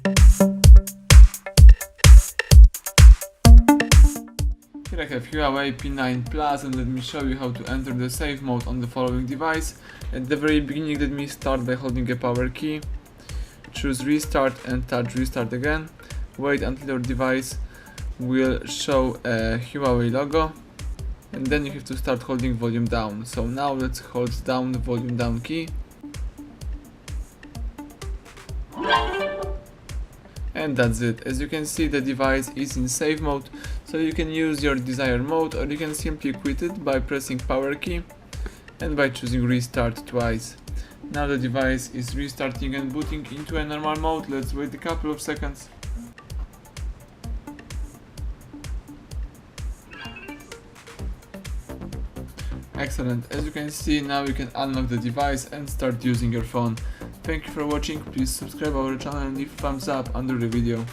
Here I have HUAWEI P9 Plus, and let me show you how to enter the safe mode on the following device. At the very beginning, let me start by holding a power key. Choose restart and touch restart again. Wait until your device will show a HUAWEI logo, and then you have to start holding volume down. So now let's hold down the volume down key. And that's it. As you can see, the device is in safe mode, so you can use your desired mode, or you can simply quit it by pressing power key and by choosing restart twice. Now the device is restarting and booting into a normal mode. Let's wait a couple of seconds. Excellent. As you can see, now you can unlock the device and start using your phone. Thank you for watching. Please subscribe our channel and leave a thumbs up under the video.